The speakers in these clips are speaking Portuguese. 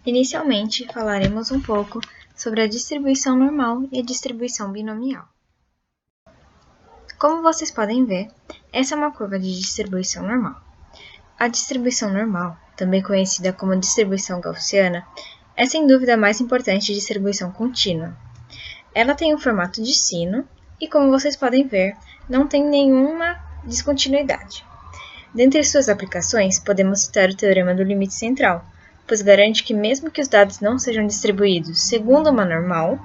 Inicialmente, falaremos um pouco sobre a distribuição normal e a distribuição binomial. Como vocês podem ver, essa é uma curva de distribuição normal. A distribuição normal, também conhecida como distribuição gaussiana, é sem dúvida a mais importante distribuição contínua. Ela tem um formato de sino e, como vocês podem ver, não tem nenhuma descontinuidade. Dentre suas aplicações, podemos citar o teorema do limite central, pois garante que mesmo que os dados não sejam distribuídos segundo uma normal,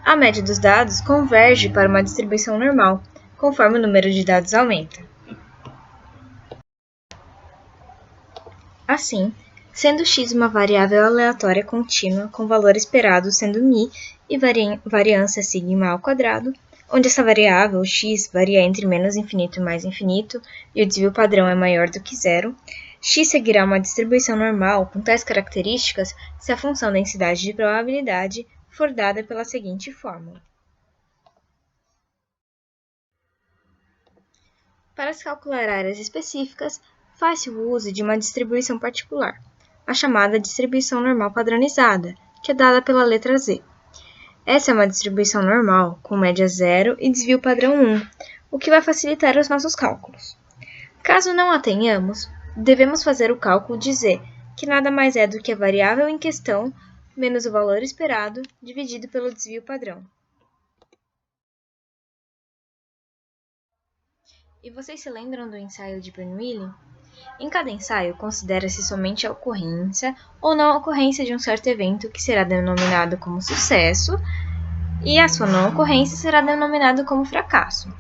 a média dos dados converge para uma distribuição normal, conforme o número de dados aumenta. Assim, sendo x uma variável aleatória contínua com valor esperado sendo μ e variância sigma ao quadrado, onde essa variável x varia entre menos infinito e mais infinito e o desvio padrão é maior do que zero, x seguirá uma distribuição normal com tais características se a função densidade de probabilidade for dada pela seguinte fórmula. Para se calcular áreas específicas, faz-se o uso de uma distribuição particular, a chamada distribuição normal padronizada, que é dada pela letra z. Essa é uma distribuição normal, com média 0 e desvio padrão 1, o que vai facilitar os nossos cálculos. Caso não a tenhamos, devemos fazer o cálculo de z, que nada mais é do que a variável em questão menos o valor esperado dividido pelo desvio padrão. E vocês se lembram do ensaio de Bernoulli? Em cada ensaio, considera-se somente a ocorrência ou não ocorrência de um certo evento que será denominado como sucesso e a sua não ocorrência será denominada como fracasso.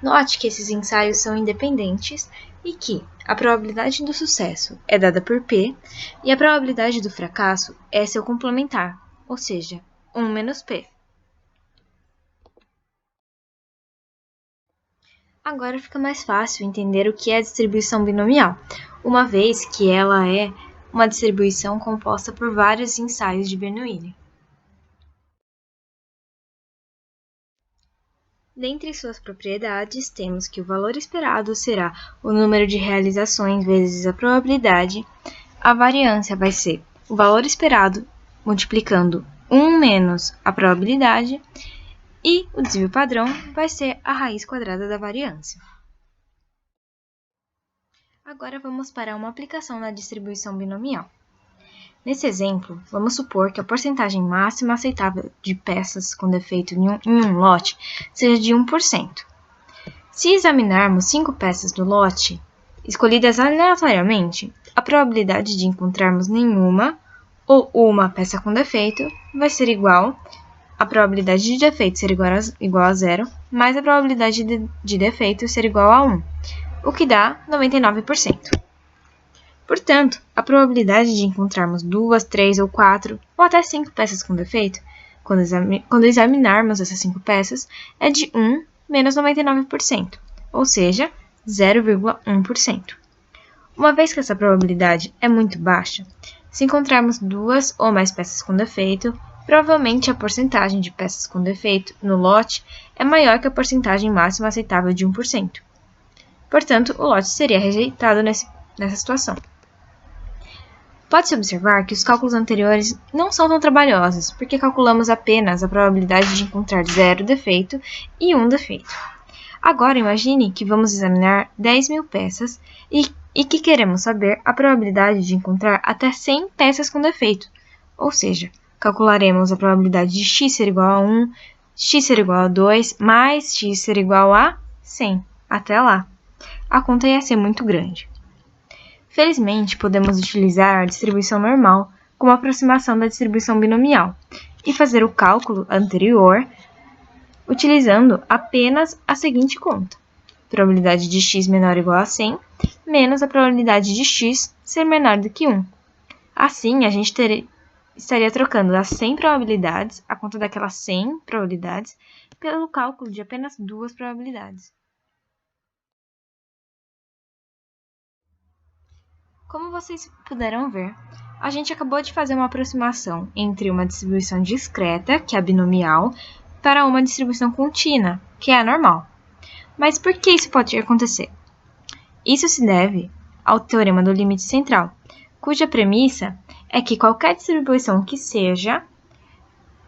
Note que esses ensaios são independentes e que a probabilidade do sucesso é dada por P e a probabilidade do fracasso é seu complementar, ou seja, 1 menos P. Agora fica mais fácil entender o que é a distribuição binomial, uma vez que ela é uma distribuição composta por vários ensaios de Bernoulli. Dentre suas propriedades, temos que o valor esperado será o número de realizações vezes a probabilidade, a variância vai ser o valor esperado multiplicando 1 menos a probabilidade, e o desvio padrão vai ser a raiz quadrada da variância. Agora vamos para uma aplicação na distribuição binomial. Nesse exemplo, vamos supor que a porcentagem máxima aceitável de peças com defeito em um lote seja de 1%. Se examinarmos 5 peças do lote, escolhidas aleatoriamente, a probabilidade de encontrarmos nenhuma ou uma peça com defeito vai ser igual a probabilidade de defeito ser igual a 0, mais a probabilidade de defeito ser igual a 1, o que dá 99%. Portanto, a probabilidade de encontrarmos 2, 3 ou 4 ou até 5 peças com defeito, quando examinarmos essas 5 peças, é de 1 menos 99%, ou seja, 0,1%. Uma vez que essa probabilidade é muito baixa, se encontrarmos 2 ou mais peças com defeito, provavelmente a porcentagem de peças com defeito no lote é maior que a porcentagem máxima aceitável de 1%. Portanto, o lote seria rejeitado nessa situação. Pode-se observar que os cálculos anteriores não são tão trabalhosos, porque calculamos apenas a probabilidade de encontrar 0 defeito e 1 defeito. Agora, imagine que vamos examinar 10.000 peças e que queremos saber a probabilidade de encontrar até 100 peças com defeito, ou seja, calcularemos a probabilidade de x ser igual a 1, x ser igual a 2, mais x ser igual a 100. Até lá. A conta ia ser muito grande. Felizmente, podemos utilizar a distribuição normal como aproximação da distribuição binomial e fazer o cálculo anterior utilizando apenas a seguinte conta: probabilidade de x menor ou igual a 100 menos a probabilidade de x ser menor do que 1. Assim, a gente estaria trocando as 100 probabilidades, a conta daquelas 100 probabilidades, pelo cálculo de apenas 2 probabilidades. Como vocês puderam ver, a gente acabou de fazer uma aproximação entre uma distribuição discreta, que é a binomial, para uma distribuição contínua, que é a normal. Mas por que isso pode acontecer? Isso se deve ao teorema do limite central, cuja premissa é que qualquer distribuição que seja,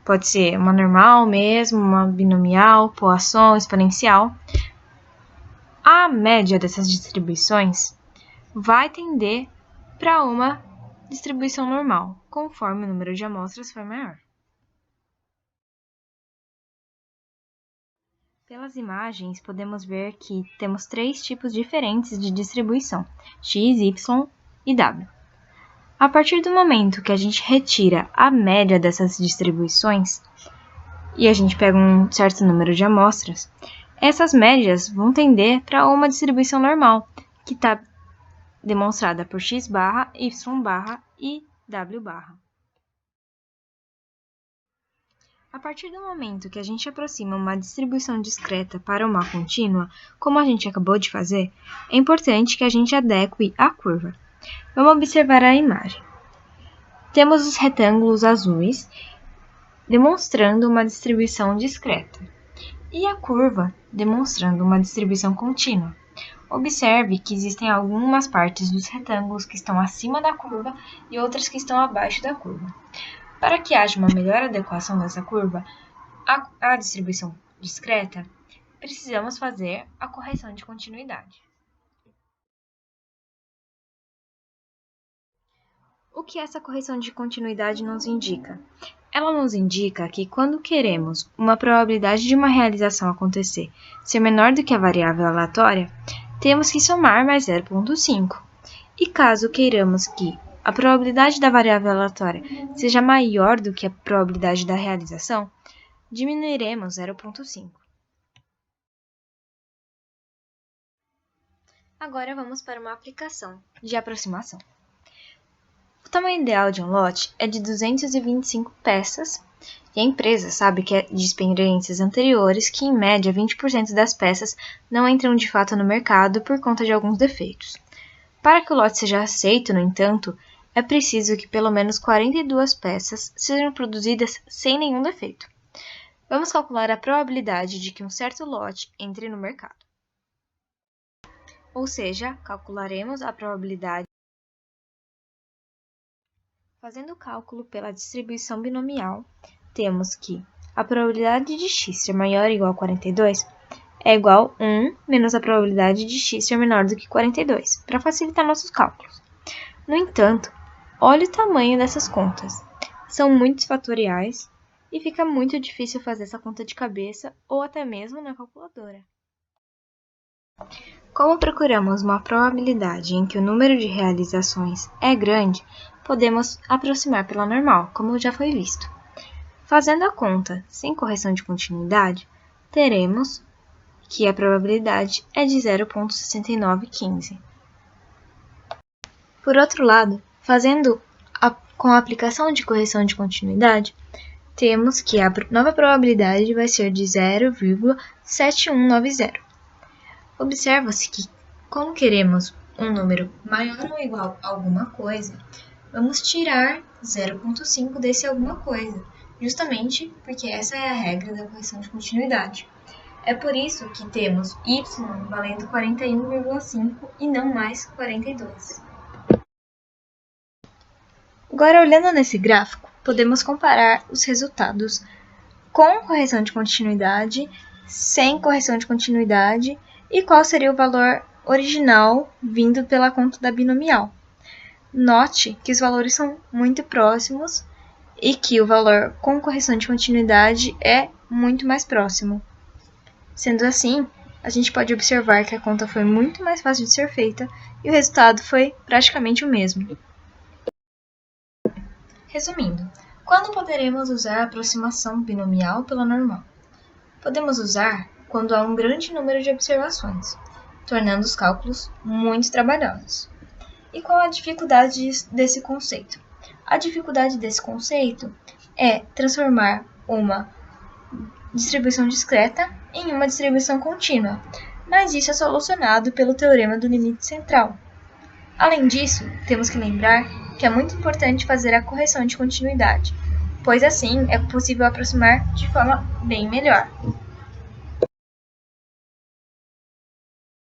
pode ser uma normal mesmo, uma binomial, Poisson, exponencial, a média dessas distribuições vai tender para uma distribuição normal, conforme o número de amostras for maior. Pelas imagens, podemos ver que temos 3 tipos diferentes de distribuição, x, y e w. A partir do momento que a gente retira a média dessas distribuições e a gente pega um certo número de amostras, essas médias vão tender para uma distribuição normal, que está demonstrada por x barra, y barra e w barra. A partir do momento que a gente aproxima uma distribuição discreta para uma contínua, como a gente acabou de fazer, é importante que a gente adeque a curva. Vamos observar a imagem. Temos os retângulos azuis, demonstrando uma distribuição discreta, e a curva, demonstrando uma distribuição contínua. Observe que existem algumas partes dos retângulos que estão acima da curva e outras que estão abaixo da curva. Para que haja uma melhor adequação dessa curva à distribuição discreta, precisamos fazer a correção de continuidade. O que essa correção de continuidade nos indica? Ela nos indica que quando queremos uma probabilidade de uma realização acontecer ser menor do que a variável aleatória, temos que somar mais 0,5. E caso queiramos que a probabilidade da variável aleatória seja maior do que a probabilidade da realização, diminuiremos 0,5. Agora vamos para uma aplicação de aproximação. O tamanho ideal de um lote é de 225 peças, e a empresa sabe que é de experiências anteriores que, em média, 20% das peças não entram de fato no mercado por conta de alguns defeitos. Para que o lote seja aceito, no entanto, é preciso que pelo menos 42 peças sejam produzidas sem nenhum defeito. Vamos calcular a probabilidade de que um certo lote entre no mercado. Ou seja, calcularemos a probabilidade. Fazendo o cálculo pela distribuição binomial, temos que a probabilidade de x ser maior ou igual a 42 é igual a 1 menos a probabilidade de x ser menor do que 42, para facilitar nossos cálculos. No entanto, olhe o tamanho dessas contas. São muitos fatoriais e fica muito difícil fazer essa conta de cabeça ou até mesmo na calculadora. Como procuramos uma probabilidade em que o número de realizações é grande, podemos aproximar pela normal, como já foi visto. Fazendo a conta sem correção de continuidade, teremos que a probabilidade é de 0,6915. Por outro lado, fazendo com a aplicação de correção de continuidade, temos que a nova probabilidade vai ser de 0,7190. Observa-se que, como queremos um número maior ou igual a alguma coisa, vamos tirar 0,5 desse alguma coisa, justamente porque essa é a regra da correção de continuidade. É por isso que temos y valendo 41,5 e não mais 42. Agora, olhando nesse gráfico, podemos comparar os resultados com correção de continuidade, sem correção de continuidade e qual seria o valor original vindo pela conta da binomial. Note que os valores são muito próximos e que o valor com correção de continuidade é muito mais próximo. Sendo assim, a gente pode observar que a conta foi muito mais fácil de ser feita e o resultado foi praticamente o mesmo. Resumindo, quando poderemos usar a aproximação binomial pela normal? Podemos usar quando há um grande número de observações, tornando os cálculos muito trabalhosos. E qual a dificuldade desse conceito? A dificuldade desse conceito é transformar uma distribuição discreta em uma distribuição contínua, mas isso é solucionado pelo teorema do limite central. Além disso, temos que lembrar que é muito importante fazer a correção de continuidade, pois assim é possível aproximar de forma bem melhor.